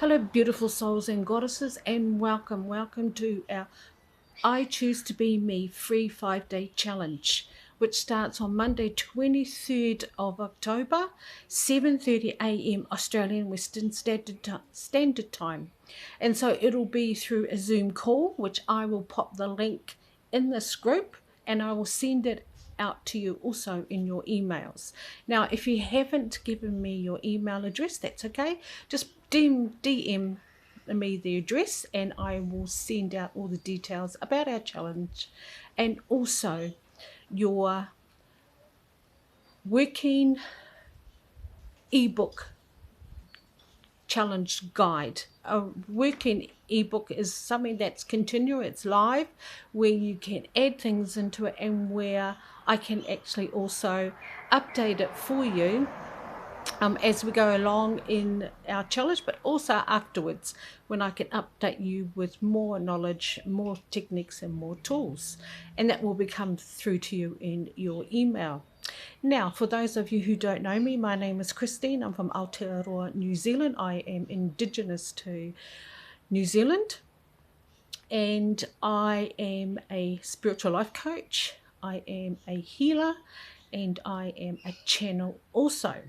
Hello, beautiful souls and goddesses, and welcome to our I Choose to Be Me free 5-day challenge, which starts on Monday, 23rd of October, 7:30 a.m. Australian Western Standard Time. And so it'll be through a Zoom call, which I will pop the link in this group and I will send it out to you also in your emails. Now, if you haven't given me your email address, that's okay. Just DM me the address and I will send out all the details about our challenge and also your working ebook challenge guide. A working ebook is something that's continuous, it's live, where you can add things into it and where I can actually also update it for you as we go along in our challenge, but also afterwards when I can update you with more knowledge, more techniques and more tools, and that will become through to you in your email. Now, for those of you who don't know me, my name is Christine. I'm from Aotearoa, New Zealand. I am Indigenous to New Zealand, and I am a spiritual life coach. I am a healer, and I am a channel also.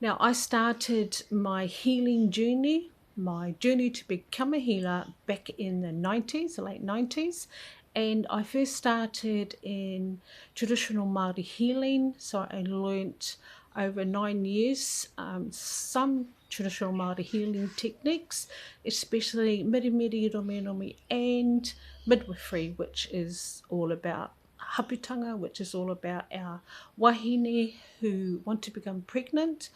Now, I started my healing journey, my journey to become a healer back in the 90s, the late 90s. And I first started in traditional Māori healing. So I learnt over 9 years some traditional Māori healing techniques, especially mirimiri, romi and midwifery, which is all about haputanga, which is all about our wahine who want to become pregnant,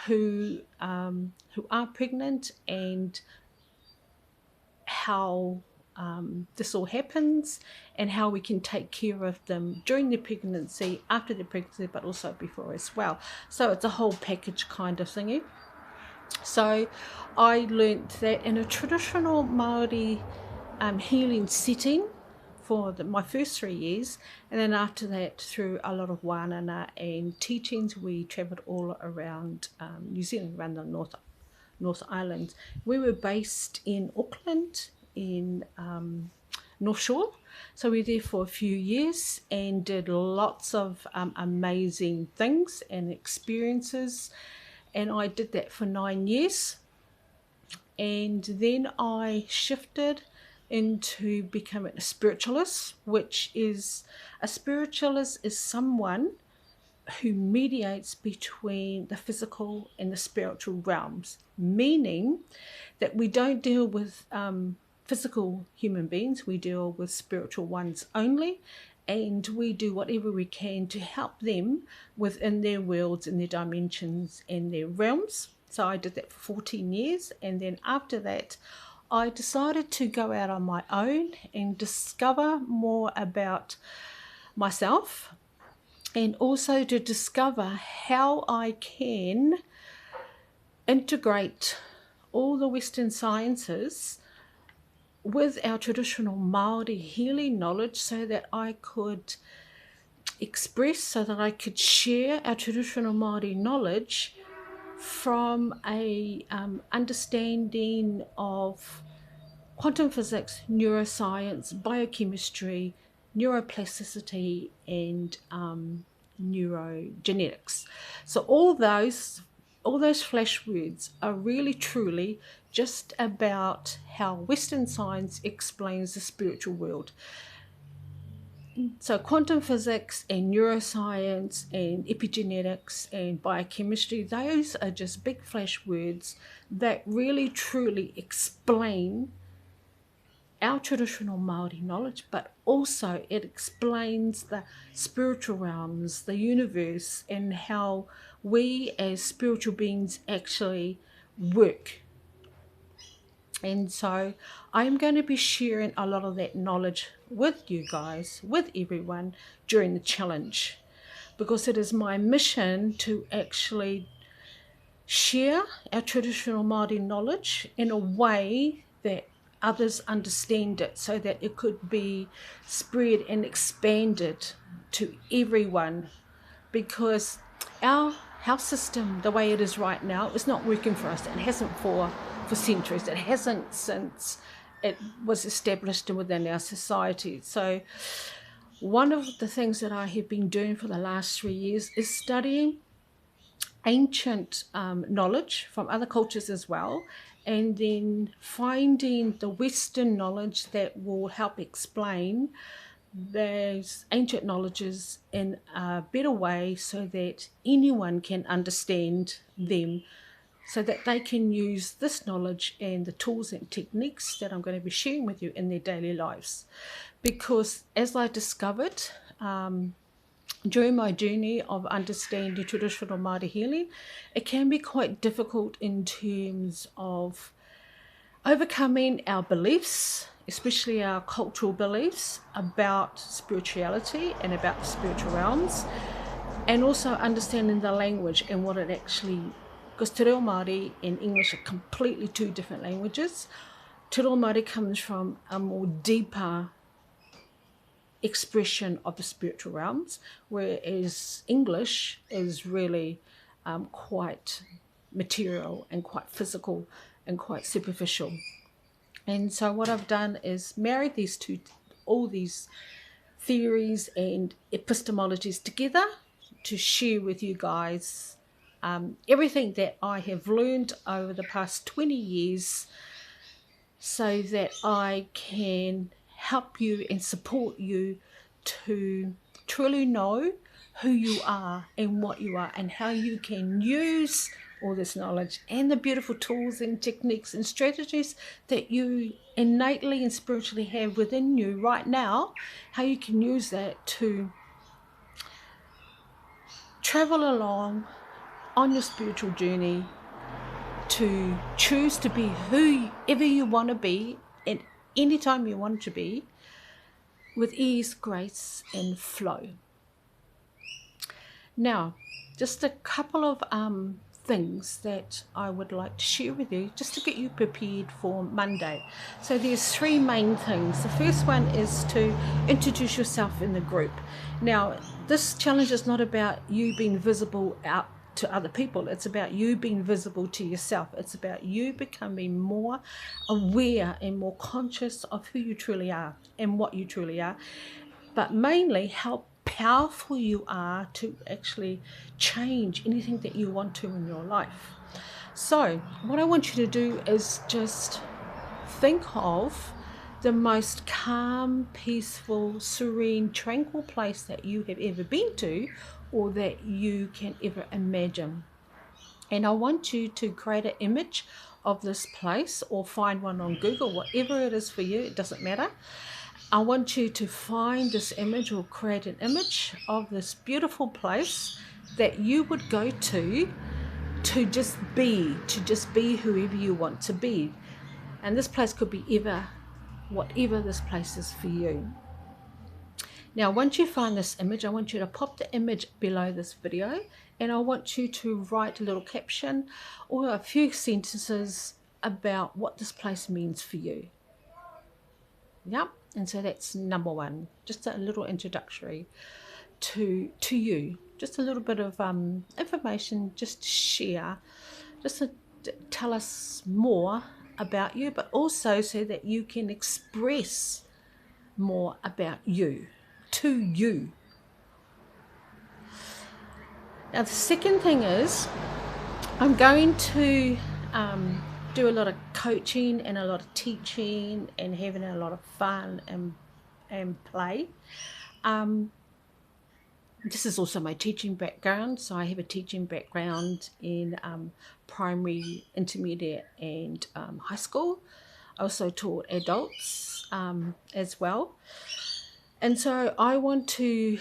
who are pregnant, and how this all happens and how we can take care of them during the pregnancy, after the pregnancy, but also before as well. So it's a whole package kind of thingy. So I learnt that in a traditional Māori healing setting for my first 3 years, and then after that through a lot of wānanga and teachings, we travelled all around New Zealand, around the North Island. We were based in Auckland, in North Shore, so we were there for a few years and did lots of amazing things and experiences, and I did that for 9 years, and then I shifted into becoming a spiritualist, which is a spiritualist is someone who mediates between the physical and the spiritual realms, meaning that we don't deal with physical human beings, we deal with spiritual ones only, and we do whatever we can to help them within their worlds and their dimensions and their realms. So I did that for 14 years, and then after that I decided to go out on my own and discover more about myself, and also to discover how I can integrate all the Western sciences with our traditional Māori healing knowledge so that I could express, so that I could share our traditional Māori knowledge from a understanding of quantum physics, neuroscience, biochemistry, neuroplasticity, and neurogenetics. So all those flash words are really truly just about how Western science explains the spiritual world. So quantum physics and neuroscience and epigenetics and biochemistry, those are just big flash words that really truly explain our traditional Māori knowledge, but also it explains the spiritual realms, the universe, and how we as spiritual beings actually work. And so I'm going to be sharing a lot of that knowledge with you guys, with everyone during the challenge, because it is my mission to actually share our traditional Māori knowledge in a way that others understand it, so that it could be spread and expanded to everyone, because our health system, the way it is right now, is not working for us. It hasn't for centuries. It hasn't since it was established within our society. So one of the things that I have been doing for the last 3 years is studying ancient knowledge from other cultures as well, and then finding the Western knowledge that will help explain those ancient knowledges in a better way so that anyone can understand them, so that they can use this knowledge and the tools and techniques that I'm going to be sharing with you in their daily lives. Because as I discovered during my journey of understanding traditional Māori healing, it can be quite difficult in terms of overcoming our beliefs, especially our cultural beliefs about spirituality and about the spiritual realms, and also understanding the language and what it actually, because Te Reo Māori and English are completely two different languages. Te Reo Māori comes from a more deeper expression of the spiritual realms, whereas English is really quite material and quite physical and quite superficial. And so what I've done is married these two, all these theories and epistemologies together to share with you guys everything that I have learned over the past 20 years, so that I can help you and support you to truly know who you are and what you are, and how you can use all this knowledge and the beautiful tools and techniques and strategies that you innately and spiritually have within you right now, how you can use that to travel along on your spiritual journey, to choose to be whoever you want to be at any time you want to be, with ease, grace and flow. Now, just a couple of things that I would like to share with you just to get you prepared for Monday. So there's three main things. The first one is to introduce yourself in the group. Now, this challenge is not about you being visible out to other people. It's about you being visible to yourself. It's about you becoming more aware and more conscious of who you truly are and what you truly are, but mainly how powerful you are to actually change anything that you want to in your life. So what I want you to do is just think of the most calm, peaceful, serene, tranquil place that you have ever been to, or that you can ever imagine. And I want you to create an image of this place, or find one on Google, whatever it is for you, it doesn't matter. I want you to find this image or create an image of this beautiful place that you would go to just be whoever you want to be. And this place could be whatever this place is for you. Now, once you find this image, I want you to pop the image below this video, and I want you to write a little caption or a few sentences about what this place means for you. Yep. And so that's number one, just a little introductory to you, just a little bit of information, just to share, just to tell us more about you, but also so that you can express more about you to you. Now, the second thing is I'm going to do a lot of coaching and a lot of teaching and having a lot of fun and play. This is also my teaching background, so I have a teaching background in primary, intermediate and high school. I also taught adults as well. And so I want to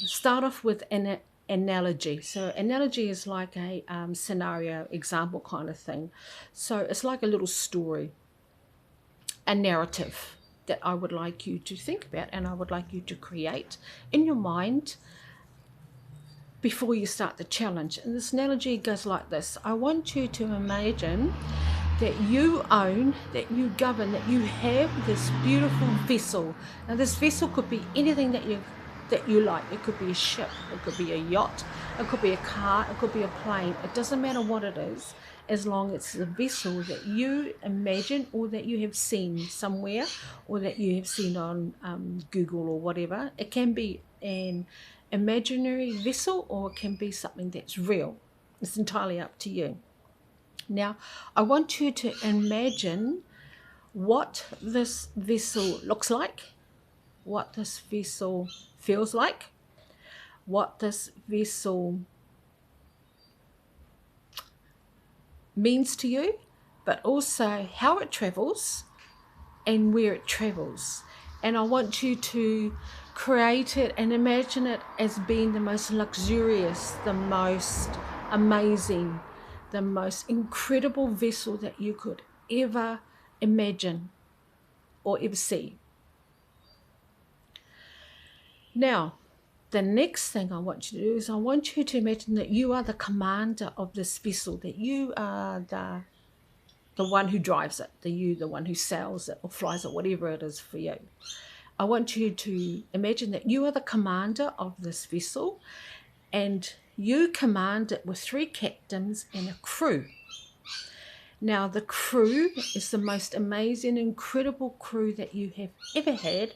start off with an analogy. So analogy is like a scenario, example kind of thing. So it's like a little story, a narrative that I would like you to think about and I would like you to create in your mind before you start the challenge. And this analogy goes like this. I want you to imagine that you own, that you govern, that you have this beautiful vessel. Now this vessel could be anything that you've that you like. It could be a ship, it could be a yacht, it could be a car, it could be a plane. It doesn't matter what it is, as long as it's a vessel that you imagine or that you have seen somewhere or that you have seen on Google or whatever. It can be an imaginary vessel or it can be something that's real. It's entirely up to you. Now, I want you to imagine what this vessel looks like, what this vessel feels like, what this vessel means to you, but also how it travels and where it travels. And I want you to create it and imagine it as being the most luxurious, the most amazing, the most incredible vessel that you could ever imagine or ever see. Now, the next thing I want you to do is I want you to imagine that you are the commander of this vessel, that you are the one who drives it, the one who sails it or flies it, whatever it is for you. I want you to imagine that you are the commander of this vessel and you command it with 3 captains and a crew. Now, the crew is the most amazing, incredible crew that you have ever had,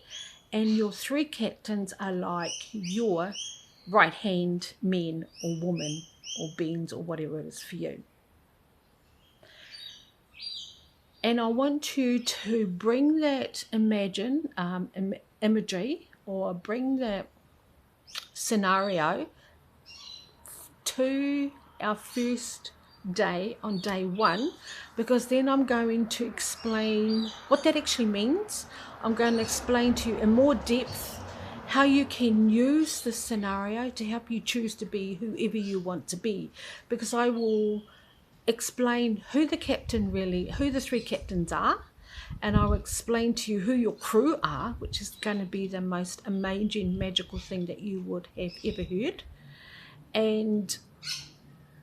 and your 3 captains are like your right-hand men or women or beings or whatever it is for you. And I want you to bring that imagery or bring that scenario to our first day on day 1, because then I'm going to explain what that actually means. I'm going to explain to you in more depth how you can use this scenario to help you choose to be whoever you want to be, because I will explain who the 3 captains are, and I'll explain to you who your crew are, which is going to be the most amazing, magical thing that you would have ever heard. And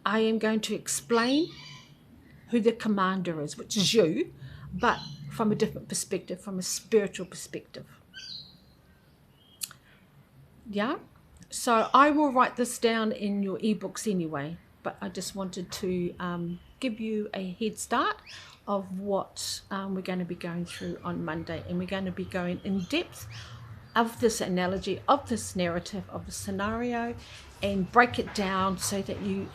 I am going to explain who the commander is, which is you, but from a different perspective, from a spiritual perspective. Yeah? So I will write this down in your ebooks anyway, but I just wanted to give you a head start of what we're going to be going through on Monday. And we're going to be going in depth of this analogy, of this narrative, of the scenario, and break it down so that you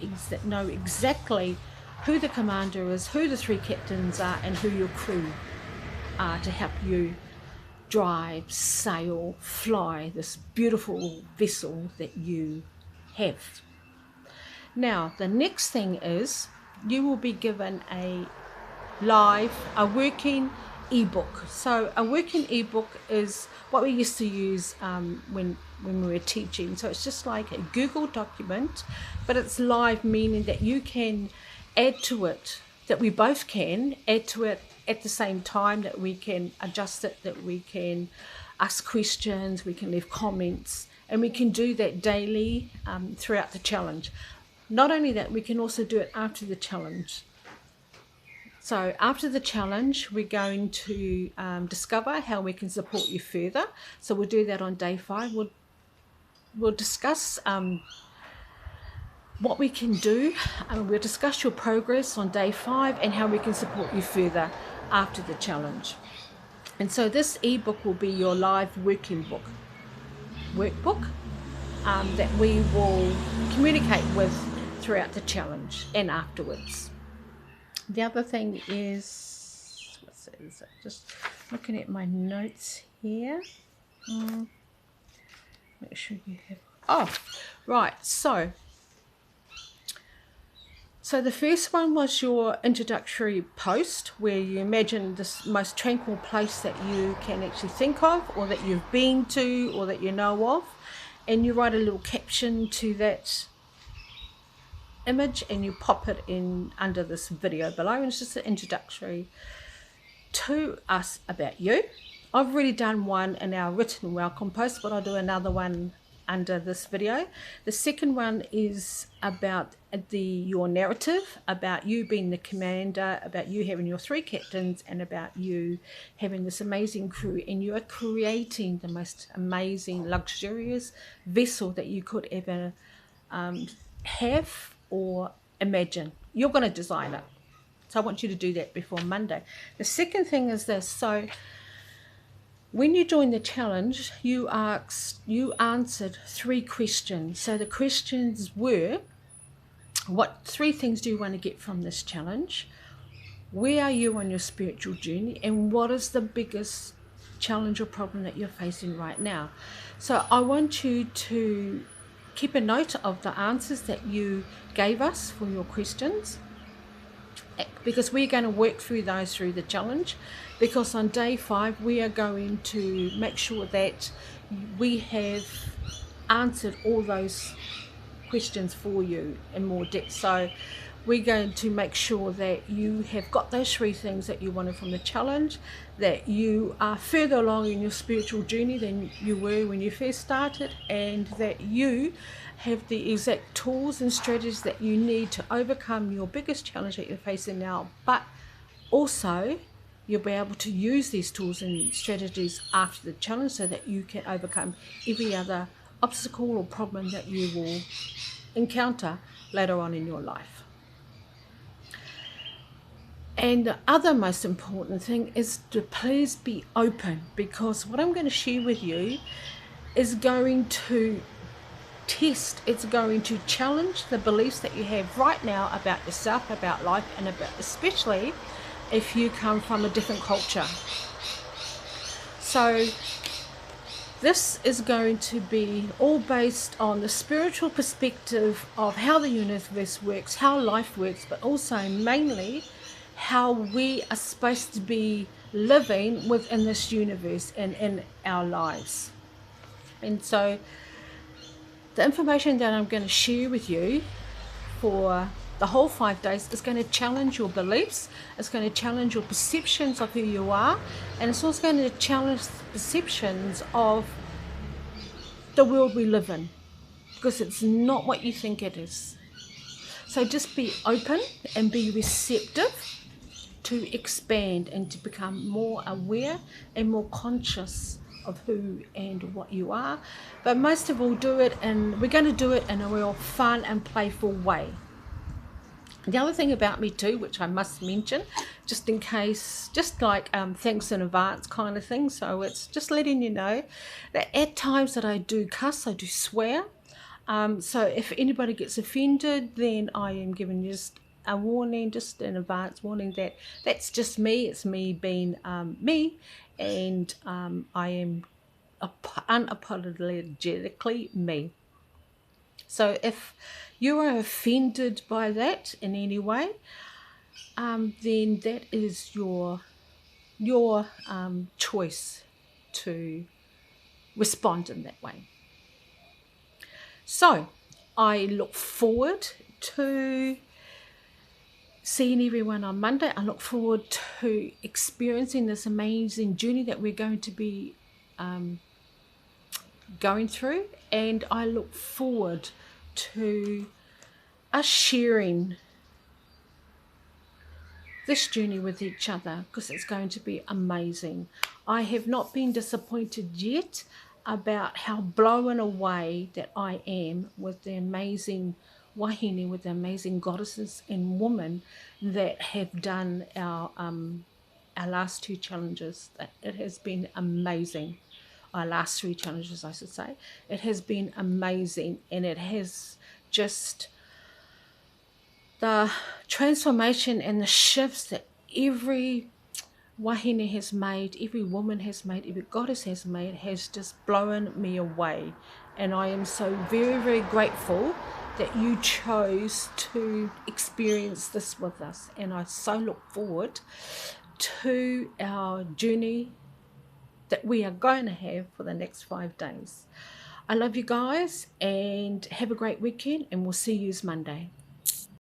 know exactly who the commander is, who the 3 captains are, and who your crew are to help you drive, sail, fly this beautiful vessel that you have. Now, the next thing is you will be given a working ebook. So a working ebook is what we used to use when we were teaching. So it's just like a Google document, but it's live, meaning that you can add to it, that we both can add to it at the same time, that we can adjust it, that we can ask questions, we can leave comments, and we can do that daily throughout the challenge. Not only that, we can also do it after the challenge. So after the challenge, we're going to discover how we can support you further. So we'll do that on day 5. We'll discuss what we can do. We'll discuss your progress on day 5 and how we can support you further after the challenge. And so this ebook will be your live workbook that we will communicate with throughout the challenge and afterwards. The other thing is, just looking at my notes here. Make sure you have, right, so the first one was your introductory post, where you imagine this most tranquil place that you can actually think of, or that you've been to, or that you know of, and you write a little caption to that image and you pop it in under this video below, and it's just an introductory to us about you. I've already done one in our written welcome post, but I'll do another one under this video. The second one is about your narrative, about you being the commander, about you having your 3 captains, and about you having this amazing crew, and you are creating the most amazing, luxurious vessel that you could ever have or imagine. You're going to design it. So I want you to do that before Monday. The second thing is this. So when you joined the challenge, you answered 3 questions. So the questions were, what 3 things do you want to get from this challenge? Where are you on your spiritual journey? And what is the biggest challenge or problem that you're facing right now? So I want you to keep a note of the answers that you gave us for your questions, because we're going to work through those through the challenge, because on day 5 we are going to make sure that we have answered all those questions for you in more depth. So we're going to make sure that you have got those 3 things that you wanted from the challenge, that you are further along in your spiritual journey than you were when you first started, and that you have the exact tools and strategies that you need to overcome your biggest challenge that you're facing now. But also you'll be able to use these tools and strategies after the challenge so that you can overcome every other obstacle or problem that you will encounter later on in your life. And the other most important thing is to please be open, because what I'm going to share with you is going to test, it's going to challenge the beliefs that you have right now about yourself, about life, and about, especially if you come from a different culture. So this is going to be all based on the spiritual perspective of how the universe works, how life works, but also mainly how we are supposed to be living within this universe and in our lives. And so the information that I'm going to share with you for the whole 5 days is going to challenge your beliefs, it's going to challenge your perceptions of who you are, and it's also going to challenge the perceptions of the world we live in, because it's not what you think it is. So just be open and be receptive to expand and to become more aware and more conscious of who and what you are. But most of all, we're going to do it in a real fun and playful way. The other thing about me too, which I must mention, just in case, just like thanks in advance kind of thing, so it's just letting you know that at times that I do cuss, I do swear. So if anybody gets offended, then I am giving you just a warning, just an advance warning, that that's just me. It's me being me, and I am unapologetically me. So if you are offended by that in any way, then that is your choice to respond in that way. So I look forward to seeing everyone on Monday. I look forward to experiencing this amazing journey that we're going to be going through, and I look forward to us sharing this journey with each other, because it's going to be amazing. I have not been disappointed yet about how blown away that I am with the amazing wahine, with the amazing goddesses and women that have done our last 2 challenges. It has been amazing. Our last 3 challenges, I should say. It has been amazing, and it has just the transformation and the shifts that every wahine has made, every woman has made, every goddess has made, has just blown me away. And I am so very, very grateful that you chose to experience this with us. And I so look forward to our journey that we are going to have for the next 5 days. I love you guys, and have a great weekend, and we'll see you Monday.